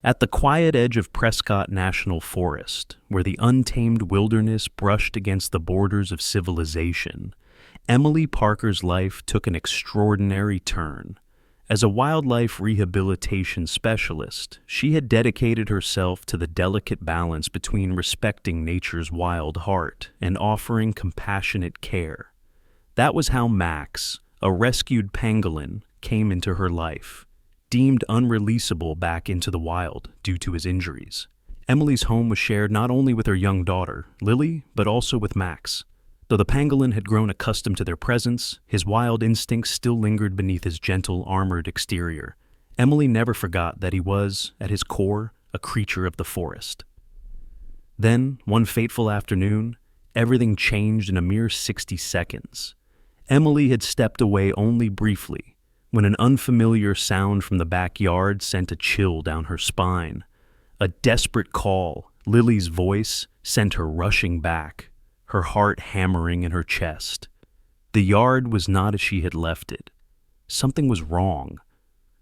At the quiet edge of Prescott National Forest, where the untamed wilderness brushed against the borders of civilization, Emily Parker's life took an extraordinary turn. As a wildlife rehabilitation specialist, she had dedicated herself to the delicate balance between respecting nature's wild heart and offering compassionate care. That was how Max, a rescued pangolin, came into her life, deemed unreleasable back into the wild due to his injuries. Emily's home was shared not only with her young daughter, Lily, but also with Max. Though the pangolin had grown accustomed to their presence, his wild instincts still lingered beneath his gentle, armored exterior. Emily never forgot that he was, at his core, a creature of the forest. Then, one fateful afternoon, everything changed in a mere 60 seconds. Emily had stepped away only briefly, when an unfamiliar sound from the backyard sent a chill down her spine. A desperate call, Lily's voice, sent her rushing back, her heart hammering in her chest. The yard was not as she had left it. Something was wrong.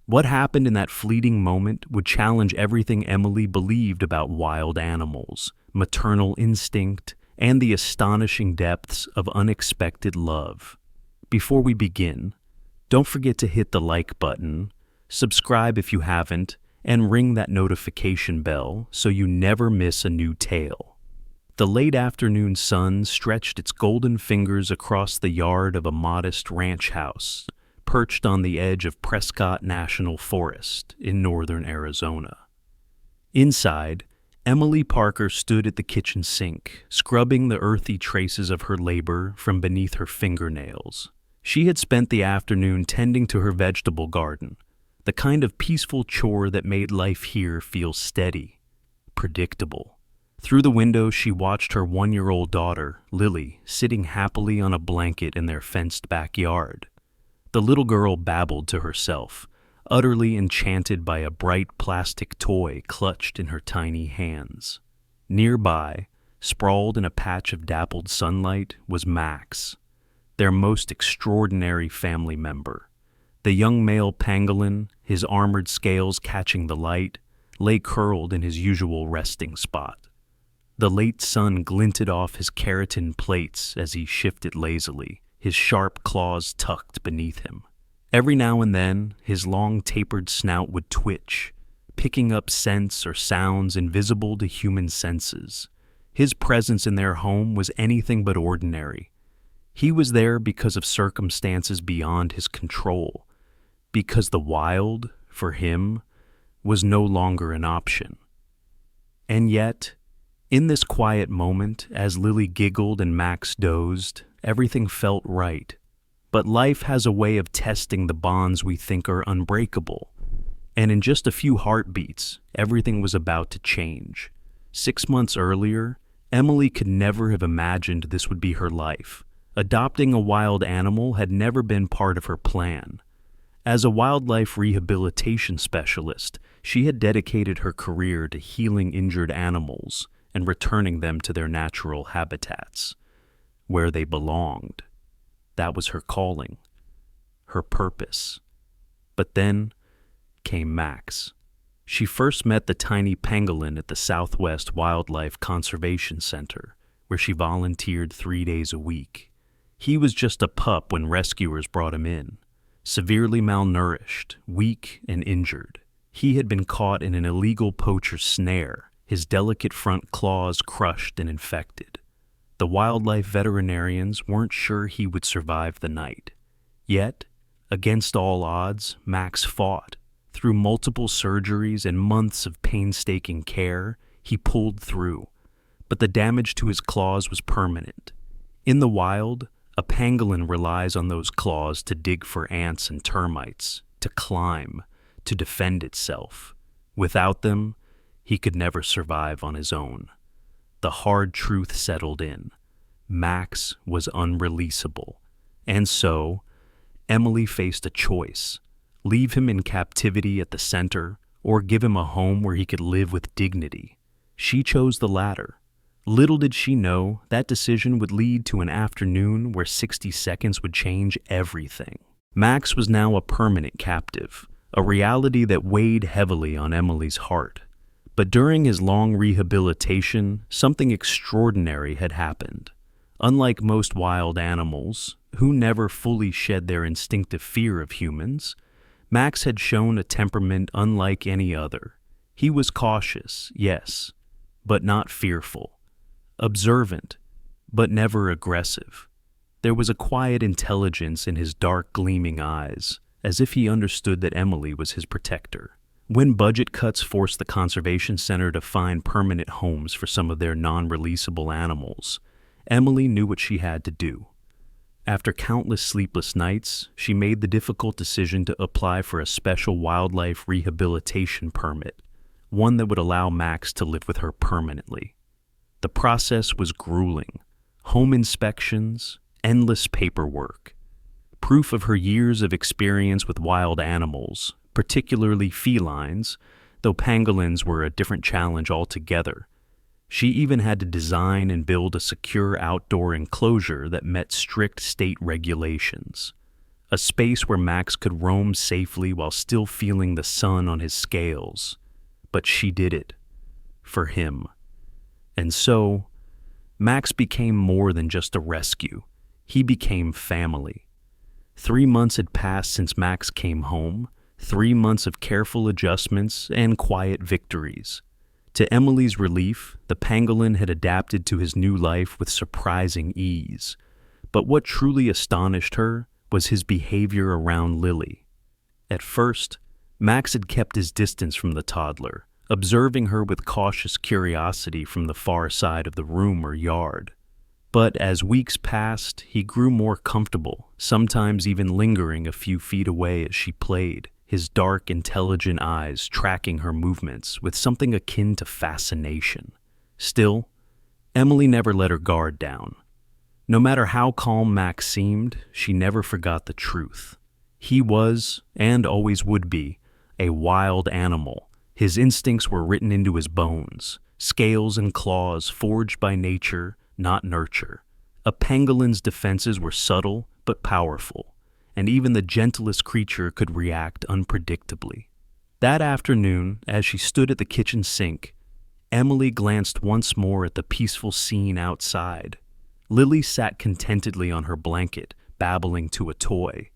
What happened in that fleeting moment would challenge everything Emily believed about wild animals, maternal instinct, and the astonishing depths of unexpected love. Before we begin, don't forget to hit the like button, subscribe if you haven't, and ring that notification bell so you never miss a new tale. The late afternoon sun stretched its golden fingers across the yard of a modest ranch house, perched on the edge of Prescott National Forest in northern Arizona. Inside, Emily Parker stood at the kitchen sink, scrubbing the earthy traces of her labor from beneath her fingernails. She had spent the afternoon tending to her vegetable garden, the kind of peaceful chore that made life here feel steady, predictable. Through the window, she watched her 1-year-old daughter, Lily, sitting happily on a blanket in their fenced backyard. The little girl babbled to herself, utterly enchanted by a bright plastic toy clutched in her tiny hands. Nearby, sprawled in a patch of dappled sunlight, was Max, their most extraordinary family member. The young male pangolin, his armored scales catching the light, lay curled in his usual resting spot. The late sun glinted off his keratin plates as he shifted lazily, his sharp claws tucked beneath him. Every now and then, his long tapered snout would twitch, picking up scents or sounds invisible to human senses. His presence in their home was anything but ordinary. He was there because of circumstances beyond his control, because the wild, for him, was no longer an option. And yet, in this quiet moment, as Lily giggled and Max dozed, everything felt right. But life has a way of testing the bonds we think are unbreakable. And in just a few heartbeats, everything was about to change. 6 months earlier, Emily could never have imagined this would be her life. Adopting a wild animal had never been part of her plan. As a wildlife rehabilitation specialist, she had dedicated her career to healing injured animals and returning them to their natural habitats, where they belonged. That was her calling, her purpose. But then came Max. She first met the tiny pangolin at the Southwest Wildlife Conservation Center, where she volunteered 3 days a week. He was just a pup when rescuers brought him in, severely malnourished, weak, and injured. He had been caught in an illegal poacher's snare, his delicate front claws crushed and infected. The wildlife veterinarians weren't sure he would survive the night. Yet, against all odds, Max fought. Through multiple surgeries and months of painstaking care, he pulled through. But the damage to his claws was permanent. In the wild, a pangolin relies on those claws to dig for ants and termites, to climb, to defend itself. Without them, he could never survive on his own. The hard truth settled in. Max was unreleasable. And so, Emily faced a choice: leave him in captivity at the center, or give him a home where he could live with dignity. She chose the latter. Little did she know that decision would lead to an afternoon where 60 seconds would change everything. Max was now a permanent captive, a reality that weighed heavily on Emily's heart. But during his long rehabilitation, something extraordinary had happened. Unlike most wild animals, who never fully shed their instinctive fear of humans, Max had shown a temperament unlike any other. He was cautious, yes, but not fearful. Observant, but never aggressive. There was a quiet intelligence in his dark, gleaming eyes, as if he understood that Emily was his protector. When budget cuts forced the Conservation Center to find permanent homes for some of their non-releasable animals, Emily knew what she had to do. After countless sleepless nights, she made the difficult decision to apply for a special wildlife rehabilitation permit, one that would allow Max to live with her permanently. The process was grueling. Home inspections, endless paperwork. Proof of her years of experience with wild animals, particularly felines, though pangolins were a different challenge altogether. She even had to design and build a secure outdoor enclosure that met strict state regulations. A space where Max could roam safely while still feeling the sun on his scales. But she did it. For him. And so, Max became more than just a rescue. He became family. 3 months had passed since Max came home, 3 months of careful adjustments and quiet victories. To Emily's relief, the pangolin had adapted to his new life with surprising ease. But what truly astonished her was his behavior around Lily. At first, Max had kept his distance from the toddler, observing her with cautious curiosity from the far side of the room or yard. But as weeks passed, he grew more comfortable, sometimes even lingering a few feet away as she played, his dark, intelligent eyes tracking her movements with something akin to fascination. Still, Emily never let her guard down. No matter how calm Max seemed, she never forgot the truth. He was, and always would be, a wild animal. His instincts were written into his bones, scales and claws forged by nature, not nurture. A pangolin's defenses were subtle but powerful, and even the gentlest creature could react unpredictably. That afternoon, as she stood at the kitchen sink, Emily glanced once more at the peaceful scene outside. Lily sat contentedly on her blanket, babbling to a toy,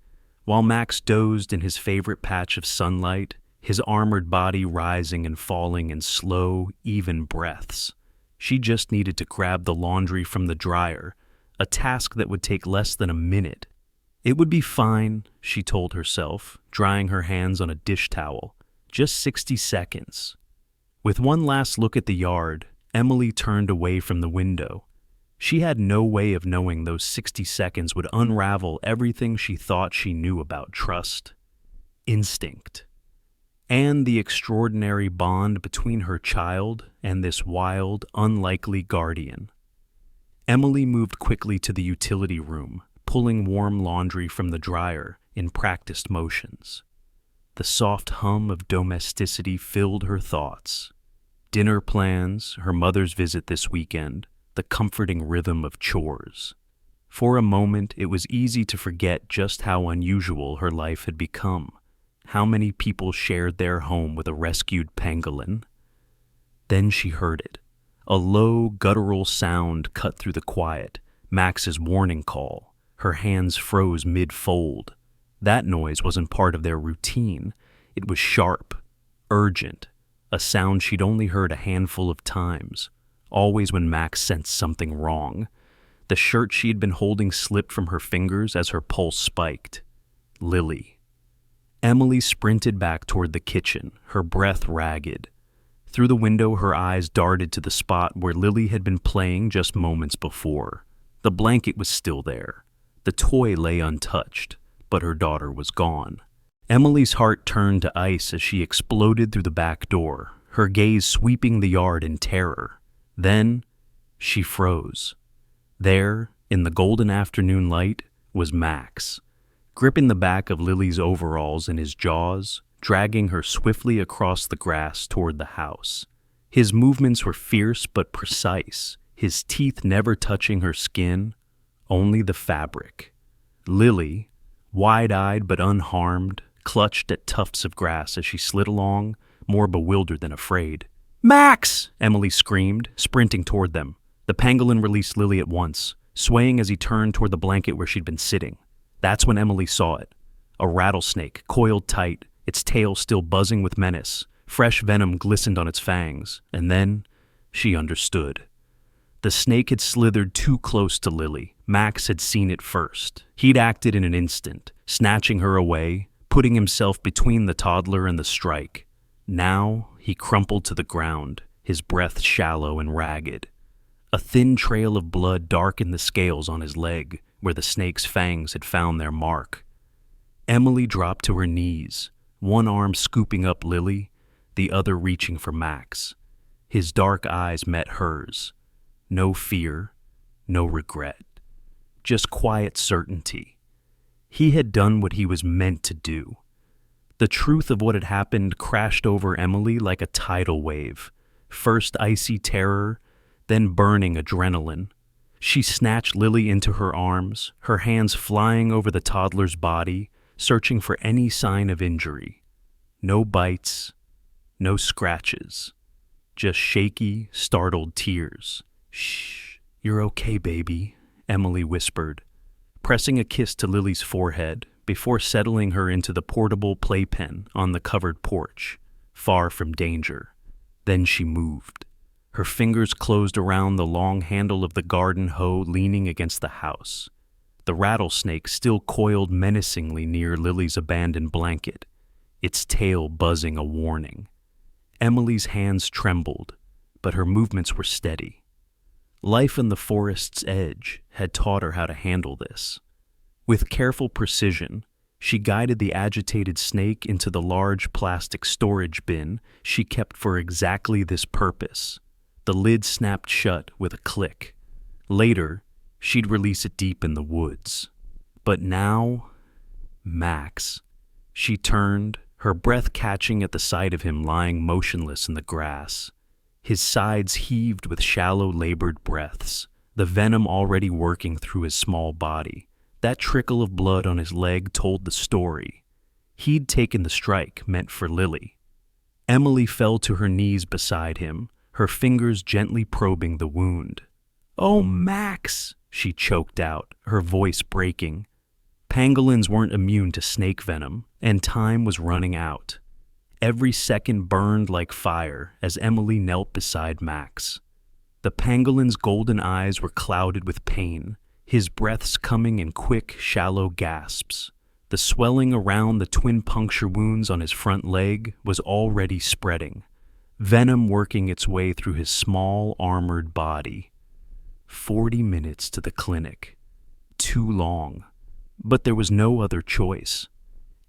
while Max dozed in his favorite patch of sunlight, his armored body rising and falling in slow, even breaths. She just needed to grab the laundry from the dryer, a task that would take less than a minute. It would be fine, she told herself, drying her hands on a dish towel. Just 60 seconds. With one last look at the yard, Emily turned away from the window. She had no way of knowing those 60 seconds would unravel everything she thought she knew about trust, instinct, and the extraordinary bond between her child and this wild, unlikely guardian. Emily moved quickly to the utility room, pulling warm laundry from the dryer in practiced motions. The soft hum of domesticity filled her thoughts. Dinner plans, her mother's visit this weekend, the comforting rhythm of chores. For a moment, it was easy to forget just how unusual her life had become. How many people shared their home with a rescued pangolin? Then she heard it. A low, guttural sound cut through the quiet, Max's warning call. Her hands froze mid-fold. That noise wasn't part of their routine. It was sharp, urgent, a sound she'd only heard a handful of times, always when Max sensed something wrong. The shirt she had been holding slipped from her fingers as her pulse spiked. Lily. Emily sprinted back toward the kitchen, her breath ragged. Through the window, her eyes darted to the spot where Lily had been playing just moments before. The blanket was still there. The toy lay untouched, but her daughter was gone. Emily's heart turned to ice as she exploded through the back door, her gaze sweeping the yard in terror. Then, she froze. There, in the golden afternoon light, was Max, gripping the back of Lily's overalls in his jaws, dragging her swiftly across the grass toward the house. His movements were fierce but precise, his teeth never touching her skin, only the fabric. Lily, wide-eyed but unharmed, clutched at tufts of grass as she slid along, more bewildered than afraid. "Max!" Emily screamed, sprinting toward them. The pangolin released Lily at once, swaying as he turned toward the blanket where she'd been sitting. That's when Emily saw it. A rattlesnake, coiled tight, its tail still buzzing with menace. Fresh venom glistened on its fangs, and then she understood. The snake had slithered too close to Lily. Max had seen it first. He'd acted in an instant, snatching her away, putting himself between the toddler and the strike. Now he crumpled to the ground, his breath shallow and ragged. A thin trail of blood darkened the scales on his leg, where the snake's fangs had found their mark. Emily dropped to her knees, one arm scooping up Lily, the other reaching for Max. His dark eyes met hers. No fear, no regret. Just quiet certainty. He had done what he was meant to do. The truth of what had happened crashed over Emily like a tidal wave. First icy terror, then burning adrenaline. She snatched Lily into her arms, her hands flying over the toddler's body, searching for any sign of injury. No bites, no scratches. Just shaky, startled tears. "Shh, you're okay, baby," Emily whispered, pressing a kiss to Lily's forehead before settling her into the portable playpen on the covered porch, far from danger. Then she moved. Her fingers closed around the long handle of the garden hoe leaning against the house. The rattlesnake still coiled menacingly near Lily's abandoned blanket, its tail buzzing a warning. Emily's hands trembled, but her movements were steady. Life on the forest's edge had taught her how to handle this. With careful precision, she guided the agitated snake into the large plastic storage bin she kept for exactly this purpose. The lid snapped shut with a click. Later, she'd release it deep in the woods. But now, Max. She turned, her breath catching at the sight of him lying motionless in the grass. His sides heaved with shallow, labored breaths, the venom already working through his small body. That trickle of blood on his leg told the story. He'd taken the strike meant for Lily. Emily fell to her knees beside him, her fingers gently probing the wound. "Oh, Max," she choked out, her voice breaking. Pangolins weren't immune to snake venom, and time was running out. Every second burned like fire as Emily knelt beside Max. The pangolin's golden eyes were clouded with pain, his breaths coming in quick, shallow gasps. The swelling around the twin puncture wounds on his front leg was already spreading, venom working its way through his small, armored body. 40 minutes to the clinic. Too long. But there was no other choice.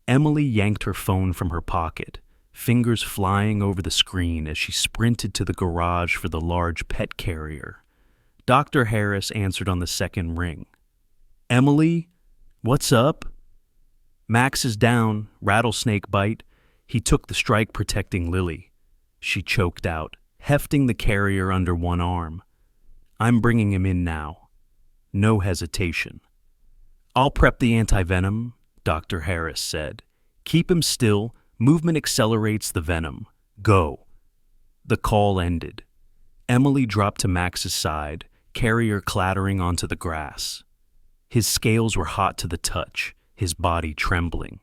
Emily yanked her phone from her pocket, fingers flying over the screen as she sprinted to the garage for the large pet carrier. Dr. Harris answered on the second ring. "Emily, what's up?" "Max is down, rattlesnake bite. He took the strike protecting Lily." She choked out, hefting the carrier under one arm. "I'm bringing him in now." No hesitation. "I'll prep the antivenom," Dr. Harris said. "Keep him still. Movement accelerates the venom. Go." The call ended. Emily dropped to Max's side, carrier clattering onto the grass. His scales were hot to the touch, his body trembling.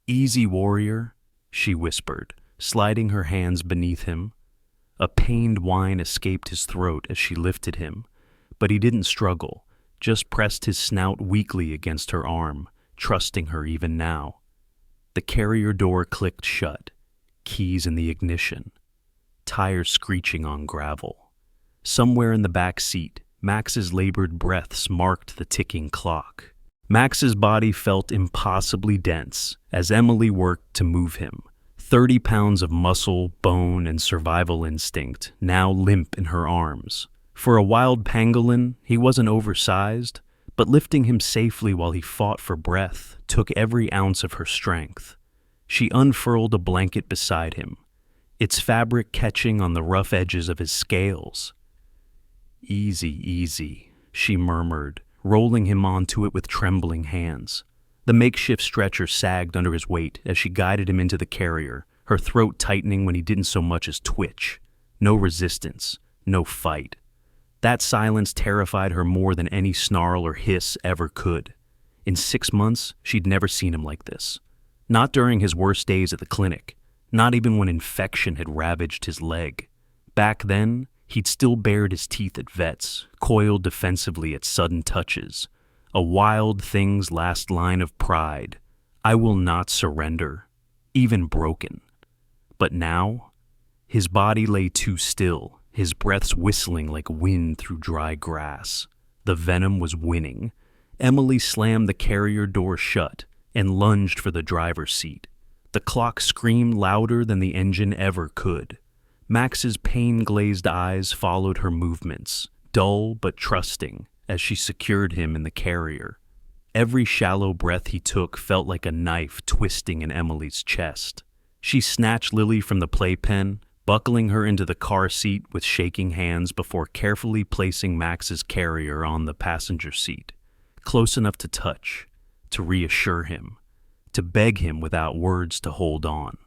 "Easy, warrior," she whispered, sliding her hands beneath him. A pained whine escaped his throat as she lifted him, but he didn't struggle, just pressed his snout weakly against her arm, trusting her even now. The carrier door clicked shut, keys in the ignition, tires screeching on gravel. Somewhere in the back seat, Max's labored breaths marked the ticking clock. Max's body felt impossibly dense as Emily worked to move him. 30 pounds of muscle, bone, and survival instinct, now limp in her arms. For a wild pangolin, he wasn't oversized, but lifting him safely while he fought for breath took every ounce of her strength. She unfurled a blanket beside him, its fabric catching on the rough edges of his scales. "Easy, easy," she murmured, rolling him onto it with trembling hands. The makeshift stretcher sagged under his weight as she guided him into the carrier, her throat tightening when he didn't so much as twitch. No resistance, no fight. That silence terrified her more than any snarl or hiss ever could. In 6 months, she'd never seen him like this. Not during his worst days at the clinic, not even when infection had ravaged his leg. Back then, he'd still bared his teeth at vets, coiled defensively at sudden touches. A wild thing's last line of pride. I will not surrender, even broken. But now, his body lay too still, his breaths whistling like wind through dry grass. The venom was winning. Emily slammed the carrier door shut and lunged for the driver's seat. The clock screamed louder than the engine ever could. Max's pain-glazed eyes followed her movements, dull but trusting, as she secured him in the carrier. Every shallow breath he took felt like a knife twisting in Emily's chest. She snatched Lily from the playpen, buckling her into the car seat with shaking hands before carefully placing Max's carrier on the passenger seat, close enough to touch, to reassure him, to beg him without words to hold on.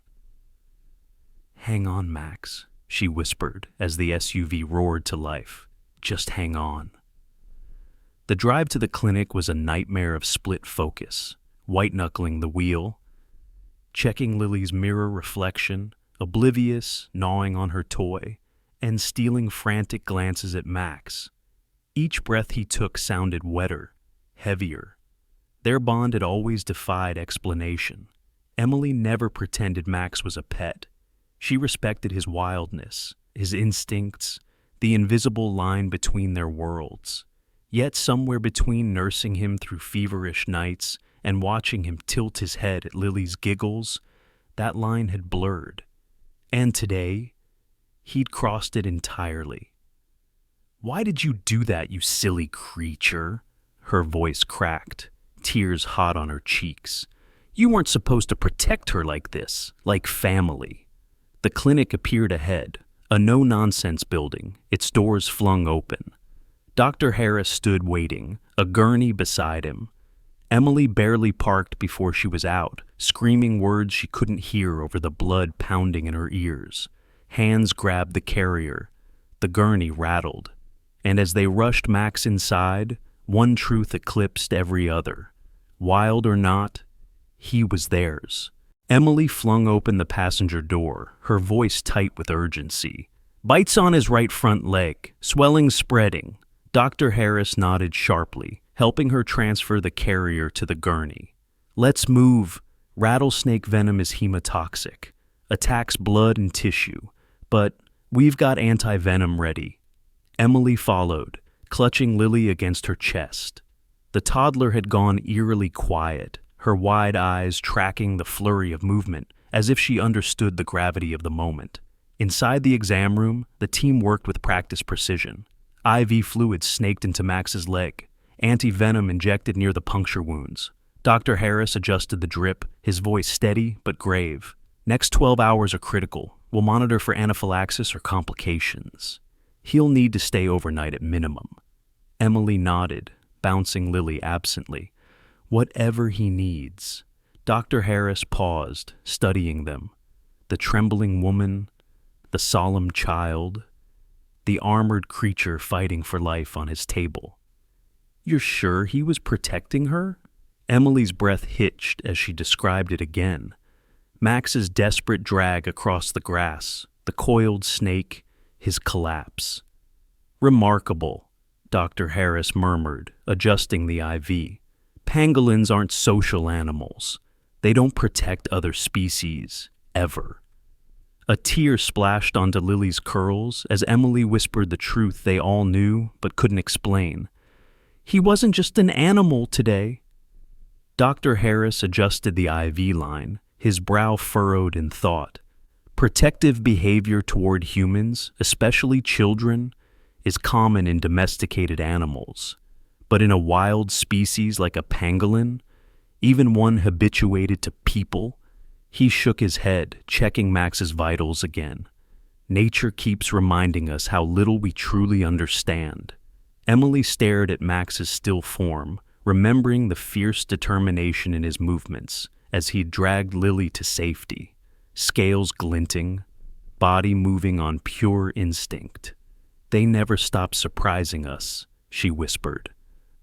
"Hang on, Max," she whispered as the SUV roared to life. "Just hang on." The drive to the clinic was a nightmare of split focus, white-knuckling the wheel, checking Lily's mirror reflection, oblivious, gnawing on her toy, and stealing frantic glances at Max. Each breath he took sounded wetter, heavier. Their bond had always defied explanation. Emily never pretended Max was a pet. She respected his wildness, his instincts, the invisible line between their worlds. Yet somewhere between nursing him through feverish nights and watching him tilt his head at Lily's giggles, that line had blurred. And today, he'd crossed it entirely. "Why did you do that, you silly creature?" Her voice cracked, tears hot on her cheeks. "You weren't supposed to protect her like this, like family." The clinic appeared ahead, a no-nonsense building, its doors flung open. Dr. Harris stood waiting, a gurney beside him. Emily barely parked before she was out, screaming words she couldn't hear over the blood pounding in her ears. Hands grabbed the carrier. The gurney rattled. And as they rushed Max inside, one truth eclipsed every other. Wild or not, he was theirs. Emily flung open the passenger door, her voice tight with urgency. "Bites on his right front leg, swelling spreading." Dr. Harris nodded sharply, helping her transfer the carrier to the gurney. "Let's move. Rattlesnake venom is hemotoxic, attacks blood and tissue, but we've got anti-venom ready." Emily followed, clutching Lily against her chest. The toddler had gone eerily quiet, her wide eyes tracking the flurry of movement as if she understood the gravity of the moment. Inside the exam room, the team worked with practiced precision. IV fluid snaked into Max's leg, anti-venom injected near the puncture wounds. Dr. Harris adjusted the drip, his voice steady but grave. "Next 12 hours are critical. We'll monitor for anaphylaxis or complications. He'll need to stay overnight at minimum." Emily nodded, bouncing Lily absently. "Whatever he needs." Dr. Harris paused, studying them. The trembling woman, the solemn child, the armored creature fighting for life on his table. "You're sure he was protecting her?" Emily's breath hitched as she described it again. Max's desperate drag across the grass, the coiled snake, his collapse. "Remarkable," Dr. Harris murmured, adjusting the IV. "Pangolins aren't social animals. They don't protect other species, ever." A tear splashed onto Lily's curls as Emily whispered the truth they all knew but couldn't explain. "He wasn't just an animal today." Dr. Harris adjusted the IV line, his brow furrowed in thought. Protective behavior toward humans, especially children, is common in domesticated animals. But in a wild species like a pangolin, even one habituated to people, he shook his head, checking Max's vitals again. Nature keeps reminding us how little we truly understand. Emily stared at Max's still form, remembering the fierce determination in his movements as he dragged Lily to safety, scales glinting, body moving on pure instinct. "They never stop surprising us," she whispered.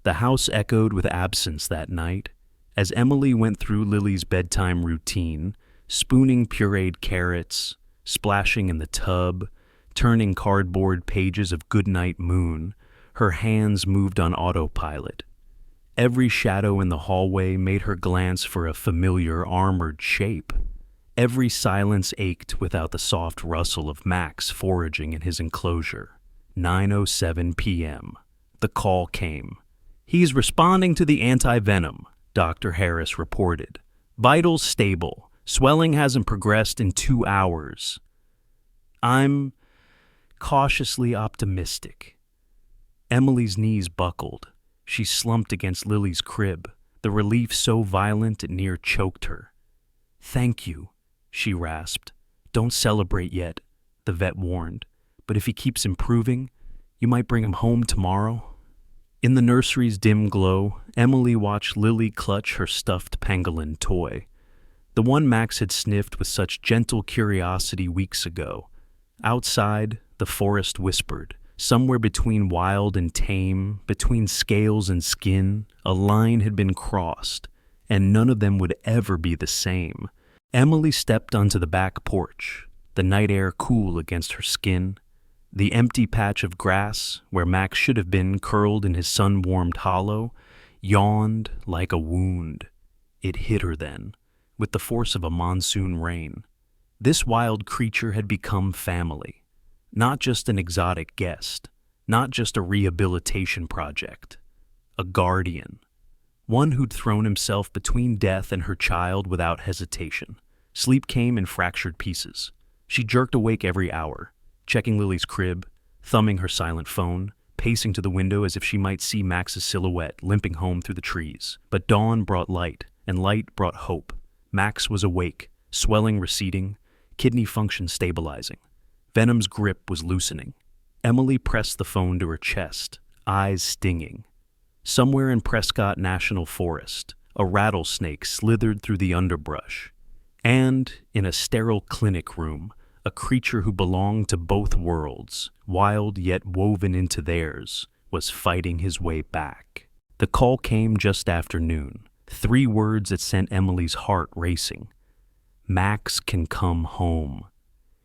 The house echoed with absence that night. As Emily went through Lily's bedtime routine, spooning pureed carrots, splashing in the tub, turning cardboard pages of Goodnight Moon, her hands moved on autopilot. Every shadow in the hallway made her glance for a familiar armored shape. Every silence ached without the soft rustle of Max foraging in his enclosure. 9:07 p.m. The call came. "He's responding to the anti-venom," Dr. Harris reported. "Vitals stable. Swelling hasn't progressed in 2 hours." I'm cautiously optimistic. Emily's knees buckled. She slumped against Lily's crib, the relief so violent it near choked her. "Thank you," she rasped. "Don't celebrate yet," the vet warned. "But if he keeps improving, you might bring him home tomorrow." In the nursery's dim glow, Emily watched Lily clutch her stuffed pangolin toy, the one Max had sniffed with such gentle curiosity weeks ago. Outside, the forest whispered. Somewhere between wild and tame, between scales and skin, a line had been crossed, and none of them would ever be the same. Emily stepped onto the back porch, the night air cool against her skin. The empty patch of grass, where Max should have been curled in his sun-warmed hollow, yawned like a wound. It hit her then, with the force of a monsoon rain. This wild creature had become family, not just an exotic guest, not just a rehabilitation project, a guardian, one who'd thrown himself between death and her child without hesitation. Sleep came in fractured pieces. She jerked awake every hour, checking Lily's crib, thumbing her silent phone, pacing to the window as if she might see Max's silhouette limping home through the trees. But dawn brought light, and light brought hope. Max was awake, swelling receding, kidney function stabilizing. Venom's grip was loosening. Emily pressed the phone to her chest, eyes stinging. Somewhere in Prescott National Forest, a rattlesnake slithered through the underbrush. And, in a sterile clinic room, a creature who belonged to both worlds, wild yet woven into theirs, was fighting his way back. The call came just after noon, 3 words that sent Emily's heart racing. Max can come home.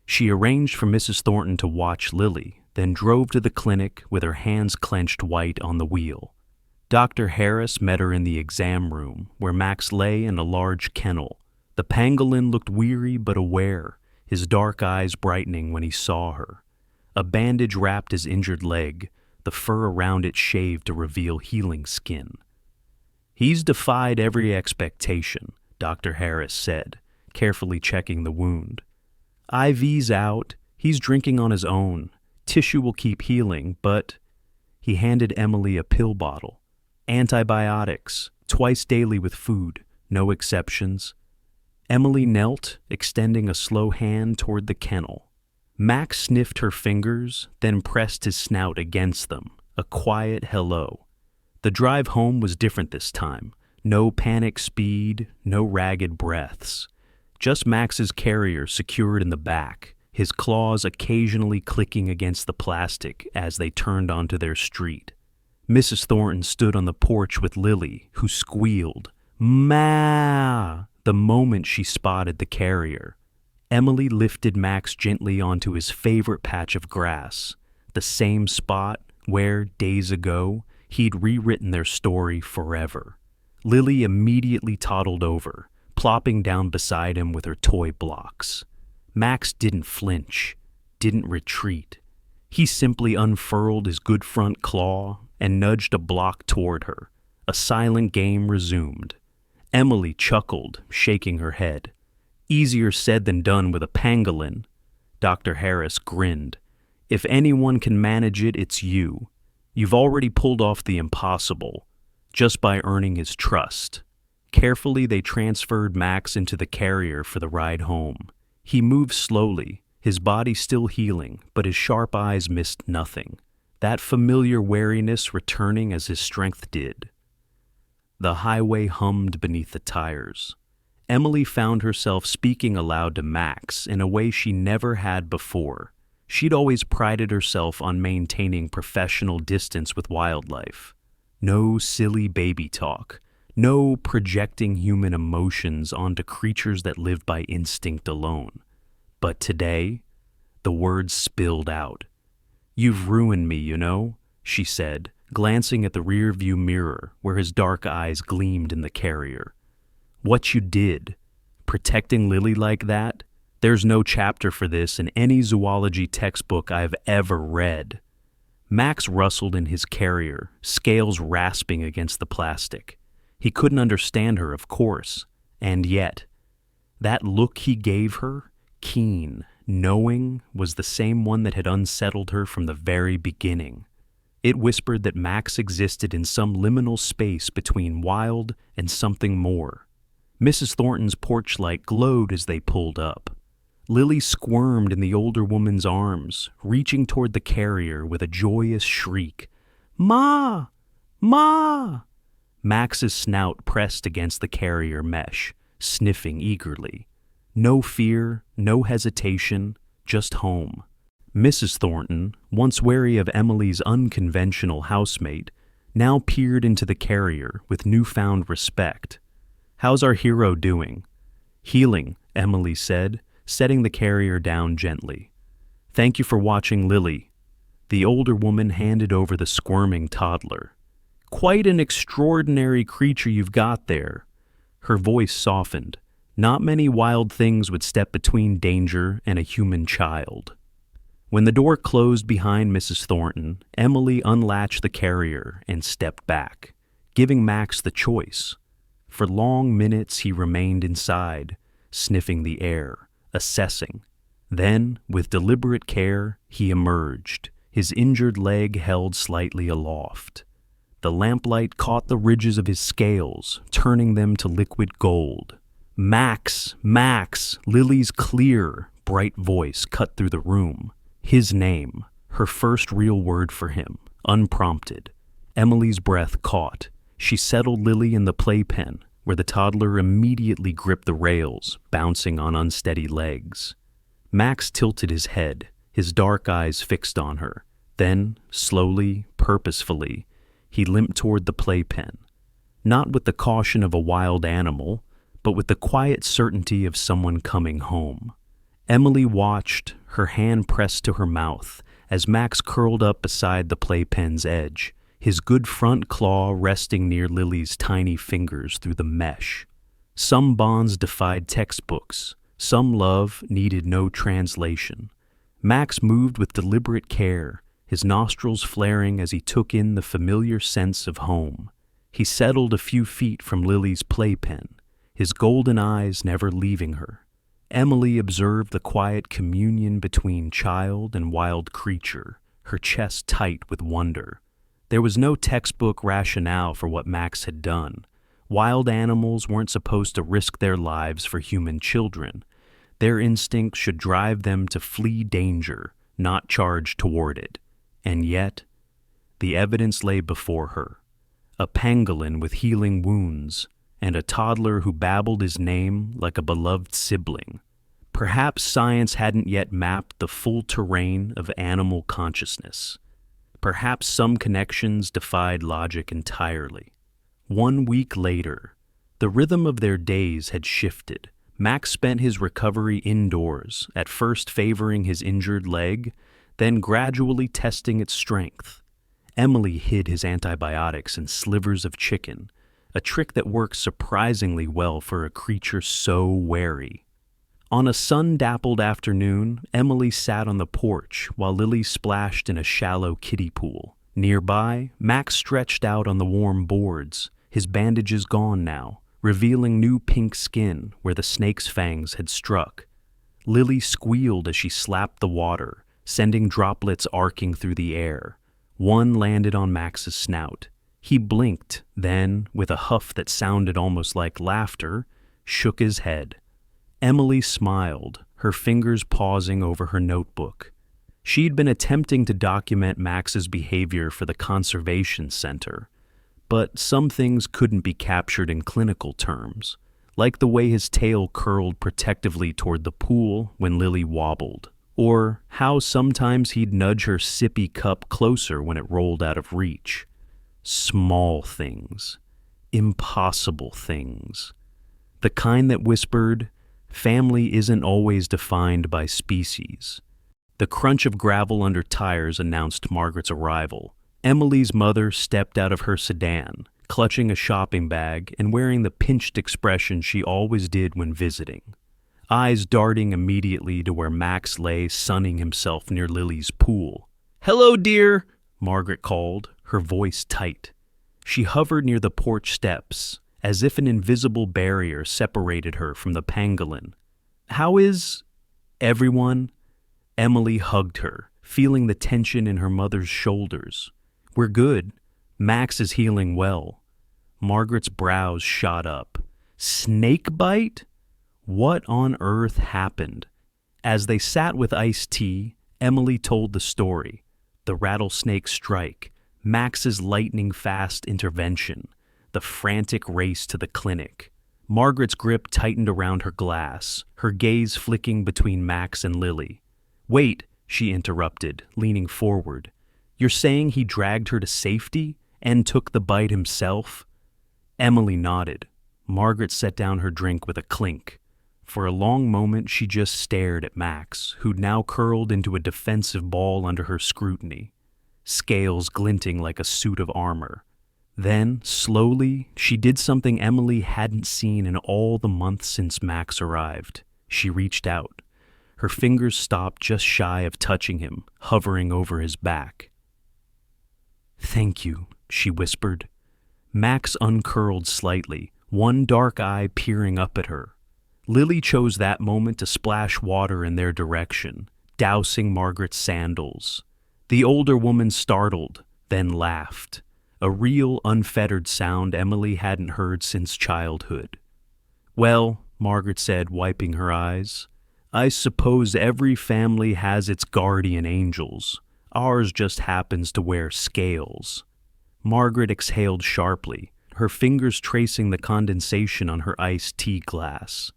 She arranged for Mrs. Thornton to watch Lily, then drove to the clinic with her hands clenched white on the wheel. Dr. Harris met her in the exam room, where Max lay in a large kennel. The pangolin looked weary but aware, his dark eyes brightening when he saw her. A bandage wrapped his injured leg, the fur around it shaved to reveal healing skin. "He's defied every expectation," Dr. Harris said, carefully checking the wound. "IV's out, he's drinking on his own. Tissue will keep healing, but—" He handed Emily a pill bottle. "Antibiotics, twice daily with food, no exceptions." Emily knelt, extending a slow hand toward the kennel. Max sniffed her fingers, then pressed his snout against them, a quiet hello. The drive home was different this time. No panic speed, no ragged breaths. Just Max's carrier secured in the back, his claws occasionally clicking against the plastic as they turned onto their street. Mrs. Thornton stood on the porch with Lily, who squealed, "Ma!" the moment she spotted the carrier. Emily lifted Max gently onto his favorite patch of grass, the same spot where, days ago, he'd rewritten their story forever. Lily immediately toddled over, plopping down beside him with her toy blocks. Max didn't flinch, didn't retreat. He simply unfurled his good front claw and nudged a block toward her. A silent game resumed. Emily chuckled, shaking her head. "Easier said than done with a pangolin." Dr. Harris grinned. "If anyone can manage it, it's you. You've already pulled off the impossible, just by earning his trust." Carefully, they transferred Max into the carrier for the ride home. He moved slowly, his body still healing, but his sharp eyes missed nothing. That familiar wariness returning as his strength did. The highway hummed beneath the tires. Emily found herself speaking aloud to Max in a way she never had before. She'd always prided herself on maintaining professional distance with wildlife. No silly baby talk. No projecting human emotions onto creatures that live by instinct alone. But today, the words spilled out. "You've ruined me, you know," she said, glancing at the rear-view mirror where his dark eyes gleamed in the carrier. "What you did, protecting Lily like that, there's no chapter for this in any zoology textbook I've ever read." Max rustled in his carrier, scales rasping against the plastic. He couldn't understand her, of course, and yet, that look he gave her, keen, knowing, was the same one that had unsettled her from the very beginning. It whispered that Max existed in some liminal space between wild and something more. Mrs. Thornton's porch light glowed as they pulled up. Lily squirmed in the older woman's arms, reaching toward the carrier with a joyous shriek. "Ma! Ma!" Max's snout pressed against the carrier mesh, sniffing eagerly. No fear, no hesitation, just home. Mrs. Thornton, once wary of Emily's unconventional housemate, now peered into the carrier with newfound respect. "How's our hero doing?" "Healing," Emily said, setting the carrier down gently. "Thank you for watching Lily." The older woman handed over the squirming toddler. "Quite an extraordinary creature you've got there." Her voice softened. Not many wild things would step between danger and a human child. When the door closed behind Mrs. Thornton, Emily unlatched the carrier and stepped back, giving Max the choice. For long minutes he remained inside, sniffing the air, assessing. Then, with deliberate care, he emerged, his injured leg held slightly aloft. The lamplight caught the ridges of his scales, turning them to liquid gold. "Max! Max!" Lily's clear, bright voice cut through the room. His name, her first real word for him, unprompted. Emily's breath caught. She settled Lily in the playpen, where the toddler immediately gripped the rails, bouncing on unsteady legs. Max tilted his head, his dark eyes fixed on her. Then, slowly, purposefully, he limped toward the playpen, not with the caution of a wild animal, but with the quiet certainty of someone coming home. Emily watched, her hand pressed to her mouth, as Max curled up beside the playpen's edge, his good front claw resting near Lily's tiny fingers through the mesh. Some bonds defied textbooks, some love needed no translation. Max moved with deliberate care, his nostrils flaring as he took in the familiar sense of home. He settled a few feet from Lily's playpen, his golden eyes never leaving her. Emily observed the quiet communion between child and wild creature, her chest tight with wonder. There was no textbook rationale for what Max had done. Wild animals weren't supposed to risk their lives for human children. Their instincts should drive them to flee danger, not charge toward it. And yet, the evidence lay before her. A pangolin with healing wounds, and a toddler who babbled his name like a beloved sibling. Perhaps science hadn't yet mapped the full terrain of animal consciousness. Perhaps some connections defied logic entirely. 1 week later, the rhythm of their days had shifted. Max spent his recovery indoors, at first favoring his injured leg, then gradually testing its strength. Emily hid his antibiotics in slivers of chicken, a trick that worked surprisingly well for a creature so wary. On a sun-dappled afternoon, Emily sat on the porch while Lily splashed in a shallow kiddie pool. Nearby, Max stretched out on the warm boards, his bandages gone now, revealing new pink skin where the snake's fangs had struck. Lily squealed as she slapped the water, sending droplets arcing through the air. One landed on Max's snout. He blinked, then, with a huff that sounded almost like laughter, shook his head. Emily smiled, her fingers pausing over her notebook. She'd been attempting to document Max's behavior for the Conservation Center, but some things couldn't be captured in clinical terms. like the way his tail curled protectively toward the pool when Lily wobbled, or how sometimes he'd nudge her sippy cup closer when it rolled out of reach. Small things. Impossible things. The kind that whispered, family isn't always defined by species. The crunch of gravel under tires announced Margaret's arrival. Emily's mother stepped out of her sedan, clutching a shopping bag and wearing the pinched expression she always did when visiting. Eyes darting immediately to where Max lay sunning himself near Lily's pool. "Hello, dear," Margaret called, her voice tight. She hovered near the porch steps, as if an invisible barrier separated her from the pangolin. "How is everyone?" Emily hugged her, feeling the tension in her mother's shoulders. "We're good. Max is healing well." Margaret's brows shot up. Snake bite? What on earth happened? As they sat with iced tea, Emily told the story. The rattlesnake strike, Max's lightning-fast intervention, the frantic race to the clinic. Margaret's grip tightened around her glass, her gaze flicking between Max and Lily. "Wait," she interrupted, leaning forward. "You're saying he dragged her to safety and took the bite himself?" Emily nodded. Margaret set down her drink with a clink. For a long moment she just stared at Max, who'd now curled into a defensive ball under her scrutiny, scales glinting like a suit of armor. Then, slowly, she did something Emily hadn't seen in all the months since Max arrived. She reached out. Her fingers stopped just shy of touching him, hovering over his back. "Thank you," she whispered. Max uncurled slightly, one dark eye peering up at her. Lily chose that moment to splash water in their direction, dousing Margaret's sandals. The older woman startled, then laughed, a real, unfettered sound Emily hadn't heard since childhood. "Well," Margaret said, wiping her eyes, "I suppose every family has its guardian angels. Ours just happens to wear scales." Margaret exhaled sharply, her fingers tracing the condensation on her iced tea glass.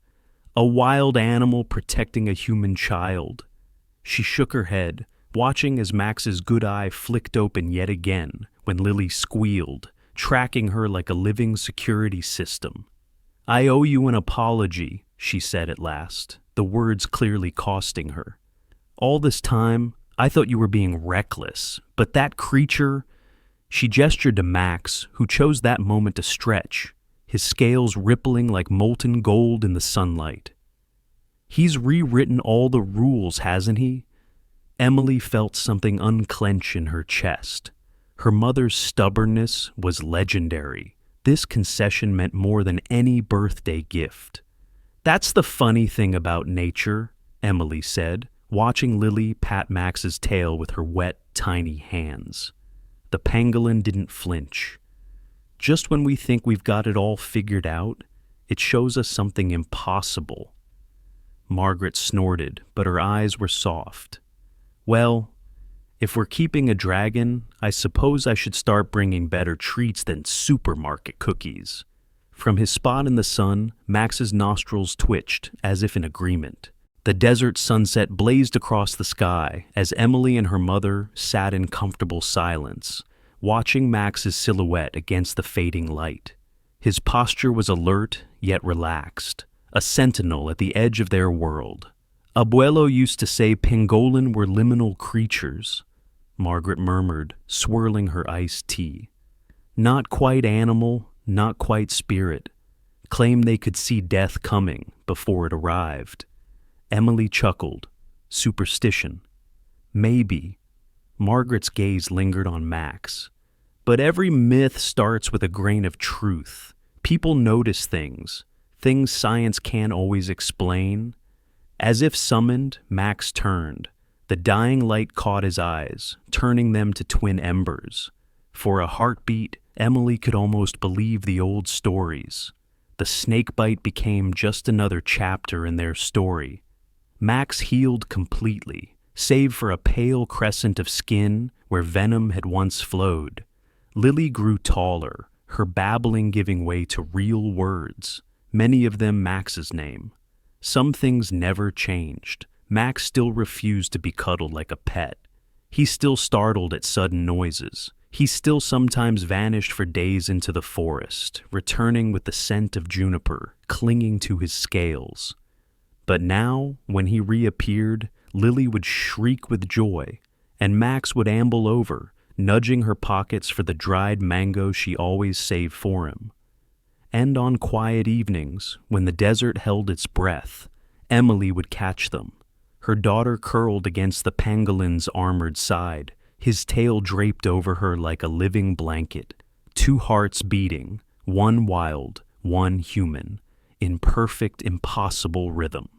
A wild animal protecting a human child. She shook her head, watching as Max's good eye flicked open yet again when Lily squealed, tracking her like a living security system. "I owe you an apology," she said at last, the words clearly costing her. "All this time, I thought you were being reckless, but that creature—" She gestured to Max, who chose that moment to stretch, his scales rippling like molten gold in the sunlight. "He's rewritten all the rules, hasn't he?" Emily felt something unclench in her chest. Her mother's stubbornness was legendary. This concession meant more than any birthday gift. "That's the funny thing about nature," Emily said, watching Lily pat Max's tail with her wet, tiny hands. The pangolin didn't flinch. Just when we think we've got it all figured out, it shows us something impossible. Margaret snorted, but her eyes were soft. "Well, if we're keeping a dragon, I suppose I should start bringing better treats than supermarket cookies." From his spot in the sun, Max's nostrils twitched, as if in agreement. The desert sunset blazed across the sky as Emily and her mother sat in comfortable silence, watching Max's silhouette against the fading light. His posture was alert, yet relaxed, a sentinel at the edge of their world. "Abuelo used to say pangolin were liminal creatures," Margaret murmured, swirling her iced tea. "Not quite animal, not quite spirit. Claimed they could see death coming before it arrived." Emily chuckled. "Superstition. Maybe." Margaret's gaze lingered on Max. "But every myth starts with a grain of truth. People notice things science can't always explain." As if summoned, Max turned. The dying light caught his eyes, turning them to twin embers. For a heartbeat, Emily could almost believe the old stories. The snakebite became just another chapter in their story. Max healed completely, save for a pale crescent of skin where venom had once flowed. Lily grew taller, her babbling giving way to real words. many of them Max's name. Some things never changed. Max still refused to be cuddled like a pet. He still startled at sudden noises. He still sometimes vanished for days into the forest, returning with the scent of juniper, clinging to his scales. But now, when he reappeared, Lily would shriek with joy, and Max would amble over, nudging her pockets for the dried mango she always saved for him. And on quiet evenings, when the desert held its breath, Emily would catch them, her daughter curled against the pangolin's armored side, his tail draped over her like a living blanket, two hearts beating, one wild, one human, in perfect, impossible rhythm.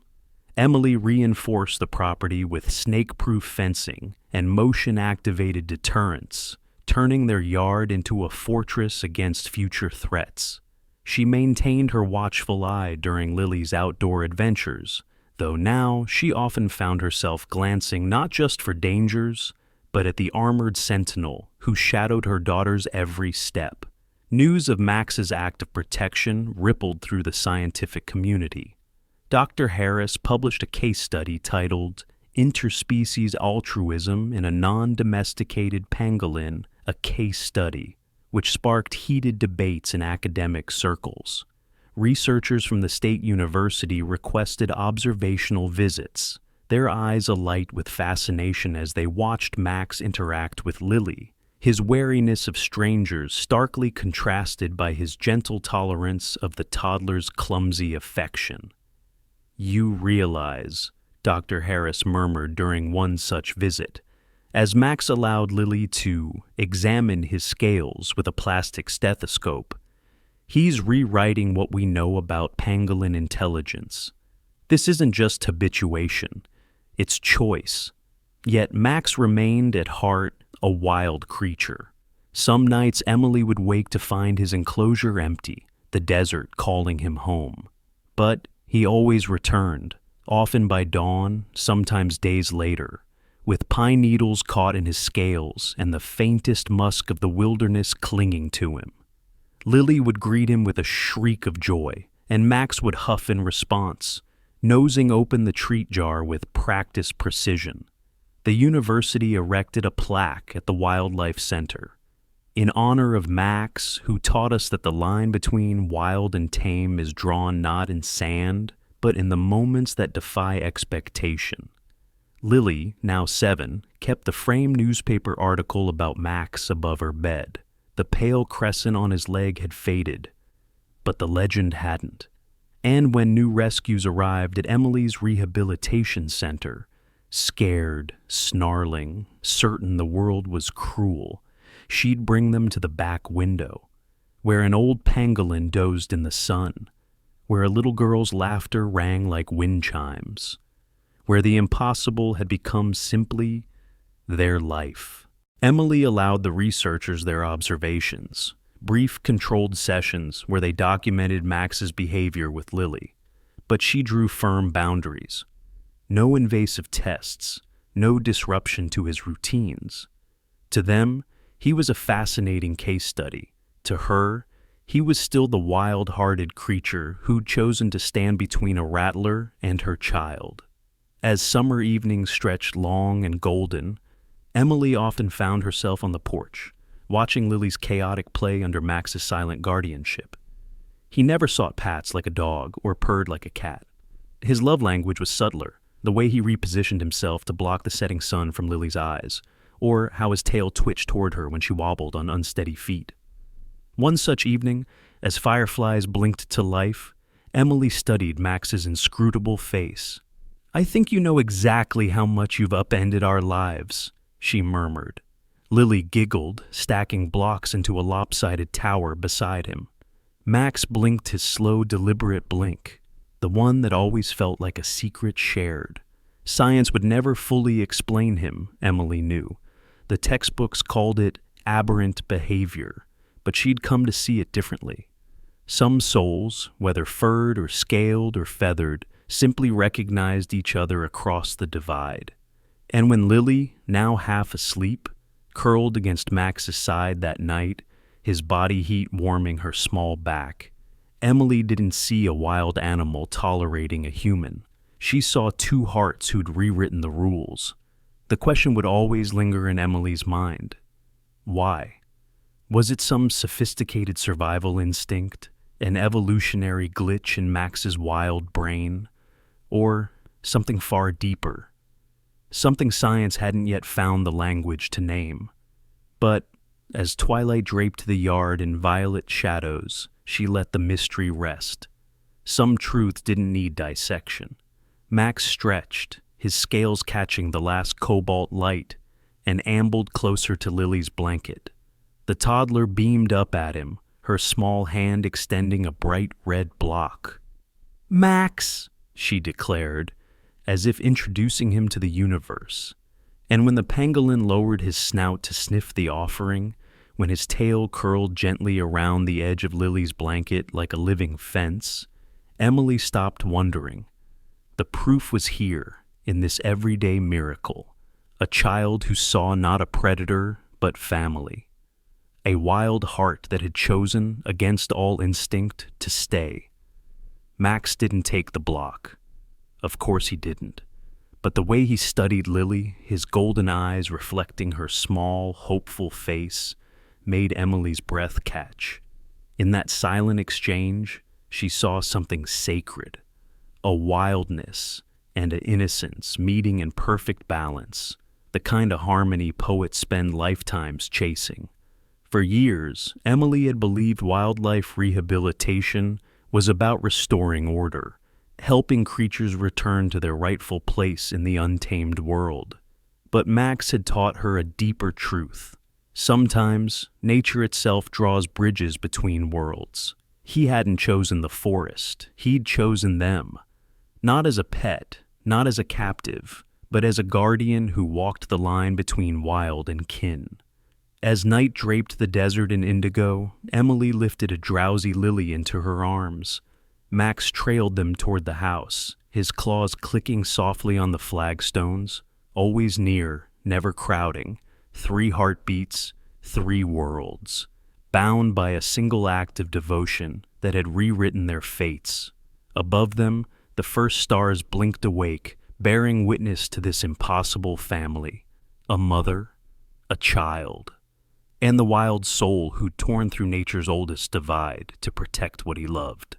Emily reinforced the property with snake-proof fencing and motion-activated deterrents, turning their yard into a fortress against future threats. She maintained her watchful eye during Lily's outdoor adventures, though now she often found herself glancing not just for dangers, but at the armored sentinel who shadowed her daughter's every step. News of Max's act of protection rippled through the scientific community. Dr. Harris published a case study titled Interspecies Altruism in a Non-Domesticated Pangolin, a Case Study, which sparked heated debates in academic circles. Researchers from the state university requested observational visits, their eyes alight with fascination as they watched Max interact with Lily, his wariness of strangers starkly contrasted by his gentle tolerance of the toddler's clumsy affection. "You realize," Dr. Harris murmured during one such visit, as Max allowed Lily to examine his scales with a plastic stethoscope, "he's rewriting what we know about pangolin intelligence. This isn't just habituation, it's choice." Yet Max remained at heart a wild creature. Some nights Emily would wake to find his enclosure empty, the desert calling him home. But he always returned, often by dawn, sometimes days later, with pine needles caught in his scales and the faintest musk of the wilderness clinging to him. Lily would greet him with a shriek of joy, and Max would huff in response, nosing open the treat jar with practiced precision. The university erected a plaque at the Wildlife Center, in honor of Max, who taught us that the line between wild and tame is drawn not in sand, but in the moments that defy expectation. Lily, now 7, kept the framed newspaper article about Max above her bed. The pale crescent on his leg had faded, but the legend hadn't. And when new rescues arrived at Emily's rehabilitation center, scared, snarling, certain the world was cruel, she'd bring them to the back window, where an old pangolin dozed in the sun, where a little girl's laughter rang like wind chimes, where the impossible had become simply their life. Emily allowed the researchers their observations, brief controlled sessions where they documented Max's behavior with Lily, but she drew firm boundaries. No invasive tests, no disruption to his routines. To them, he was a fascinating case study. To her, he was still the wild-hearted creature who'd chosen to stand between a rattler and her child. As summer evenings stretched long and golden, Emily often found herself on the porch, watching Lily's chaotic play under Max's silent guardianship. He never sought pats like a dog or purred like a cat. His love language was subtler, the way he repositioned himself to block the setting sun from Lily's eyes, or how his tail twitched toward her when she wobbled on unsteady feet. One such evening, as fireflies blinked to life, Emily studied Max's inscrutable face. "I think you know exactly how much you've upended our lives," she murmured. Lily giggled, stacking blocks into a lopsided tower beside him. Max blinked his slow, deliberate blink, the one that always felt like a secret shared. Science would never fully explain him, Emily knew. The textbooks called it aberrant behavior, but she'd come to see it differently. Some souls, whether furred or scaled or feathered, simply recognized each other across the divide. And when Lily, now half asleep, curled against Max's side that night, his body heat warming her small back, Emily didn't see a wild animal tolerating a human. She saw two hearts who'd rewritten the rules. The question would always linger in Emily's mind. Why? Was it some sophisticated survival instinct, an evolutionary glitch in Max's wild brain, or something far deeper? Something science hadn't yet found the language to name. But as twilight draped the yard in violet shadows, she let the mystery rest. Some truth didn't need dissection. Max stretched, his scales catching the last cobalt light, and ambled closer to Lily's blanket. The toddler beamed up at him, her small hand extending a bright red block. "Max," she declared, as if introducing him to the universe. And when the pangolin lowered his snout to sniff the offering, when his tail curled gently around the edge of Lily's blanket like a living fence, Emily stopped wondering. The proof was here, in this everyday miracle. A child who saw not a predator, but family. A wild heart that had chosen, against all instinct, to stay. Max didn't take the block. Of course he didn't. But the way he studied Lily, his golden eyes reflecting her small, hopeful face, made Emily's breath catch. In that silent exchange, she saw something sacred, a wildness and an innocence meeting in perfect balance, the kind of harmony poets spend lifetimes chasing. For years, Emily had believed wildlife rehabilitation was about restoring order, helping creatures return to their rightful place in the untamed world. But Max had taught her a deeper truth. Sometimes, nature itself draws bridges between worlds. He hadn't chosen the forest, he'd chosen them. Not as a pet, not as a captive, but as a guardian who walked the line between wild and kin. As night draped the desert in indigo, Emily lifted a drowsy Lily into her arms. Max trailed them toward the house, his claws clicking softly on the flagstones, always near, never crowding. 3 heartbeats, 3 worlds, bound by a single act of devotion that had rewritten their fates. Above them, the first stars blinked awake, bearing witness to this impossible family. A mother, a child, and the wild soul who'd torn through nature's oldest divide to protect what he loved.